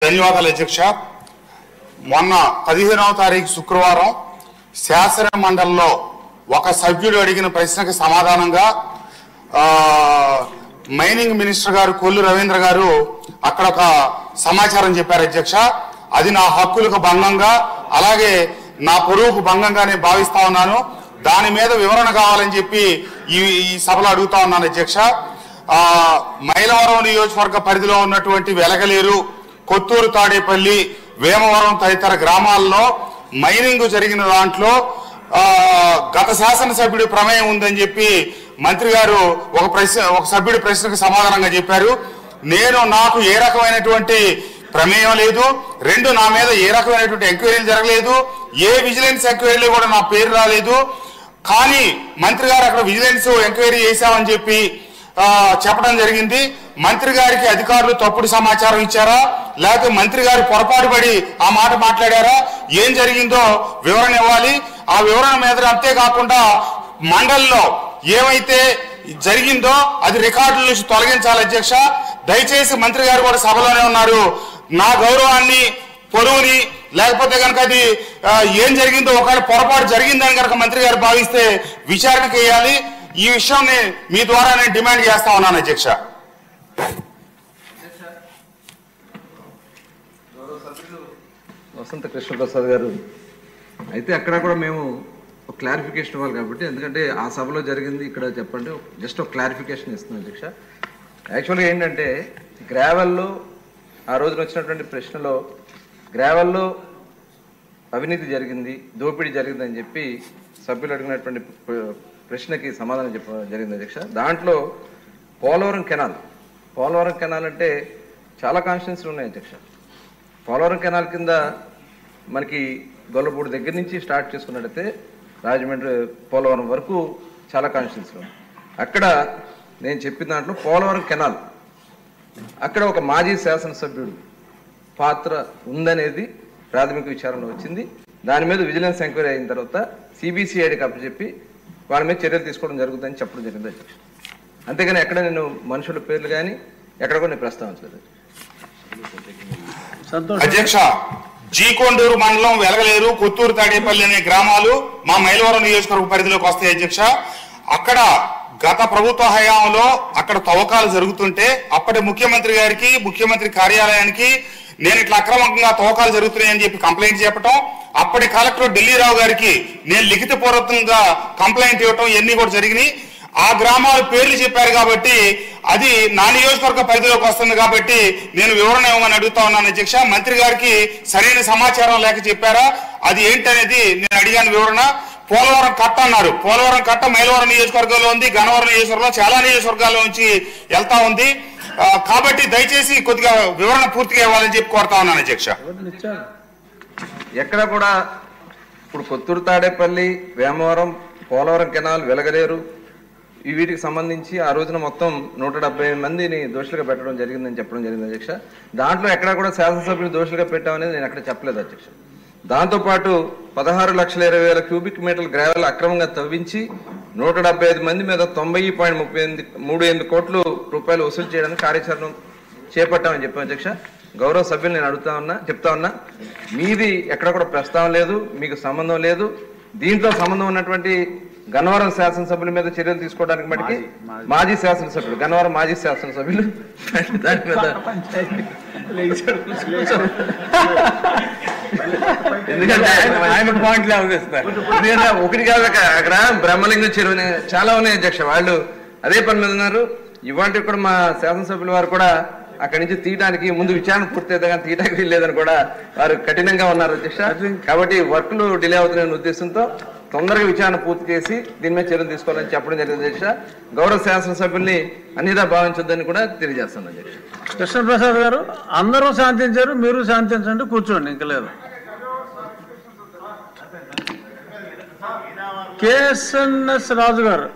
ధన్యవాదాలు అధ్యక్ష. మొన్న 15వ తారీఖు శుక్రవారం శాసన మండలిలో ఒక సభ్యుడు అడిగిన ప్రశ్నకు సమాధానంగా మైనింగ్ మినిస్టర్ గారు కొల్లు రవీంద్ర గారు అక్కడ ఒక సమాచారం చెప్పారు అధ్యక్ష. అది నా హక్కులకు భంగంగా అలాగే నా పొరుగుకు భంగంగానే భావిస్తా ఉన్నాను. దాని మీద వివరణ కావాలని చెప్పి ఈ సభలో అడుగుతా ఉన్నాను అధ్యక్ష. మైలవరం నియోజకవర్గ పరిధిలో ఉన్నటువంటి వెలగలేరు, కొత్తూరు, తాడేపల్లి, వేమవరం తదితర గ్రామాల్లో మైనింగ్ జరిగిన దాంట్లో గత శాసనసభ్యుడి ప్రమేయం ఉందని చెప్పి మంత్రి గారు ఒక సభ్యుడి ప్రశ్నకు సమాధానంగా చెప్పారు. నాకు ఏ రకమైనటువంటి ప్రమేయం లేదు. రెండు, నా మీద ఏ రకమైనటువంటి ఎంక్వైరీలు జరగలేదు. ఏ విజిలెన్స్ ఎంక్వైరీలు కూడా నా పేరు రాలేదు. కానీ మంత్రి గారు అక్కడ విజిలెన్స్ ఎంక్వైరీ చేశామని చెప్పి చెప్పడం జరిగింది. మంత్రి గారికి అధికారులు తప్పుడు సమాచారం ఇచ్చారా, లేకపోతే మంత్రి గారు పొరపాటు పడి ఆ మాట మాట్లాడారా, ఏం జరిగిందో వివరణ ఇవ్వాలి. ఆ వివరణ మీద అంతేకాకుండా మండలిలో ఏమైతే జరిగిందో అది రికార్డుల నుంచి తొలగించాలి అధ్యక్ష. దయచేసి మంత్రి గారు కూడా సభలోనే ఉన్నారు. నా గౌరవాన్ని, పొరుగుని, లేకపోతే కనుక అది ఏం జరిగిందో ఒకవేళ పొరపాటు జరిగిందని కనుక మంత్రి గారు భావిస్తే విచారణకు వేయాలి. ఈ విషయాన్ని మీ ద్వారా నేను డిమాండ్ చేస్తా ఉన్నాను అధ్యక్ష. వసంత కృష్ణప్రసాద్ గారు అయితే అక్కడ కూడా మేము ఒక క్లారిఫికేషన్ ఇవ్వాలి కాబట్టి, ఎందుకంటే ఆ సభలో జరిగింది ఇక్కడ చెప్పండి, జస్ట్ ఒక క్లారిఫికేషన్ ఇస్తున్నాను అధ్యక్ష. యాక్చువల్గా ఏంటంటే గ్రావెల్లో ఆ రోజున వచ్చినటువంటి ప్రశ్నలో గ్రావెల్లో అవినీతి జరిగింది, దోపిడీ జరిగిందని చెప్పి సభ్యులు అడిగినటువంటి ప్రశ్నకి సమాధానం చెప్పడం జరిగింది అధ్యక్ష. దాంట్లో పోలవరం కెనాల్ అంటే చాలా కాన్స్టిట్యున్సీలు ఉన్నాయి అధ్యక్ష. పోలవరం కెనాల్ కింద మనకి గొల్లపూడి దగ్గర నుంచి స్టార్ట్ చేసుకున్నట్టయితే రాజమండ్రి పోలవరం వరకు చాలా కాన్స్టిట్యున్సీలు ఉన్నాయి. అక్కడ నేను చెప్పిన దాంట్లో పోలవరం కెనాల్ అక్కడ ఒక మాజీ శాసనసభ్యుడు పాత్ర ఉందనేది ప్రాథమిక విచారణలో వచ్చింది. దాని మీద విజిలెన్స్ ఎంక్వైరీ అయిన తర్వాత సిబిసిఐడికి అప్పచెప్పి వాళ్ళ మీద చర్యలు తీసుకోవడం జరుగుతుందని చెప్పడం జరిగింది అధ్యక్ష. అంతేగాని ఎక్కడ నేను మనుషుల పేర్లు కానీ ఎక్కడ కూడా నేను ప్రస్తావించలేదు అధ్యక్ష. జీకొండూరు మండలం, వెలగలేరు, కొత్తూరు, తాడేపల్లి అనే గ్రామాలు మా మైలవరం నియోజకవర్గ పరిధిలోకి వస్తాయి అధ్యక్ష. అక్కడ గత ప్రభుత్వ హయాంలో అక్కడ తవ్వకాలు జరుగుతుంటే అప్పటి ముఖ్యమంత్రి గారికి, ముఖ్యమంత్రి కార్యాలయానికి నేను ఇట్లా అక్రమంగా తవ్వకాలు జరుగుతున్నాయని చెప్పి కంప్లైంట్ చెప్పడం, అప్పటి కలెక్టర్ ఢిల్లీరావు గారికి నేను లిఖితపూర్వకంగా కంప్లైంట్ ఇవ్వటం ఇవన్నీ కూడా జరిగినాయి. ఆ గ్రామాల పేర్లు చెప్పారు కాబట్టి అది నా నియోజకవర్గ పరిధిలోకి వస్తుంది కాబట్టి నేను వివరణ ఇవ్వమని అడుగుతా ఉన్నాను అధ్యక్ష. మంత్రి గారికి సరైన సమాచారం లేక చెప్పారా, అది ఏంటనేది నేను అడిగాను వివరణ. పోలవరం కట్ట అన్నారు. పోలవరం కట్ట మైలవరం నియోజకవర్గంలో ఉంది, గన్నవరం నియోజకవర్గంలో చాలా నియోజకవర్గాల్లో నుంచి వెళ్తా ఉంది. కాబట్టి దయచేసి కొద్దిగా వివరణ పూర్తిగా ఇవ్వాలని చెప్పి కోరుతా ఉన్నాను అధ్యక్ష. ఎక్కడ కూడా ఇప్పుడు కొత్తూరు, తాడేపల్లి, వేమవరం, పోలవరం కెనాల్, వెలగలేరు వీటికి సంబంధించి ఆ రోజున మొత్తం 170 మందిని దోషులుగా పెట్టడం జరిగిందని చెప్పడం జరిగింది అధ్యక్ష. దాంట్లో ఎక్కడా కూడా శాసనసభ్యులు దోషులుగా పెట్టామనేది నేను అక్కడ చెప్పలేదు అధ్యక్ష. దాంతోపాటు 16,20,000 క్యూబిక్ మీటర్ల గ్రావెల్ అక్రమంగా తవ్వించి 175 మంది మీద 90.38 కోట్ల రూపాయలు వసూలు చేయడానికి కార్యాచరణ చేపట్టామని చెప్పాను అధ్యక్ష. గౌరవ సభ్యులు నేను చెప్తా ఉన్నా మీది ఎక్కడ కూడా ప్రస్తావన లేదు, మీకు సంబంధం లేదు. దీంట్లో సంబంధం ఉన్నటువంటి గన్నవరం శాసనసభ్యుల మీద చర్యలు తీసుకోవడానికి మటుకి మాజీ శాసనసభ్యులు, గన్నవరం మాజీ శాసనసభ్యులు దాని మీద ఎందుకంటే ఒకటి కాదు అక్కడ బ్రహ్మలింగం చెరువు చాలా ఉన్నాయి అధ్యక్ష. వాళ్ళు అదే పని మీద ఉన్నారు. ఇవాళ కూడా మా శాసనసభ్యుల వారు కూడా అక్కడి నుంచి తీయడానికి ముందు విచారణ పూర్తయితే కానీ తీయడానికి వీల్లేదని కూడా వారు కఠినంగా ఉన్నారు అధ్యక్ష. కాబట్టి వర్క్లు డిలే అవుతున్న ఉద్దేశంతో తొందరగా విచారణ పూర్తి చేసి దీని మీద చర్యలు తీసుకోవాలని చెప్పడం జరిగింది అధ్యక్ష. గౌరవ శాసనసభ్యుల్ని అన్నిదా భావించొద్దని కూడా తెలియజేస్తాను అధ్యక్ష. కృష్ణప్రసాద్ గారు అందరూ శాంతించారు, మీరు శాంతించండి, కూర్చోండి, ఇంకా లేదు. కేఎస్ఎన్ఎస్ రాజు గారు.